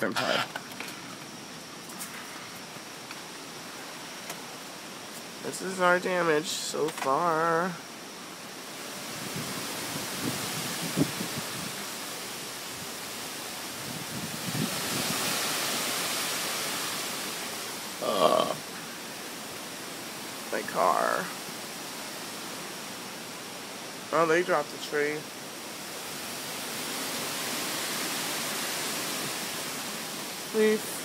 Catherine pie. This is our damage so far. My car. Oh, they dropped the tree. Leaf.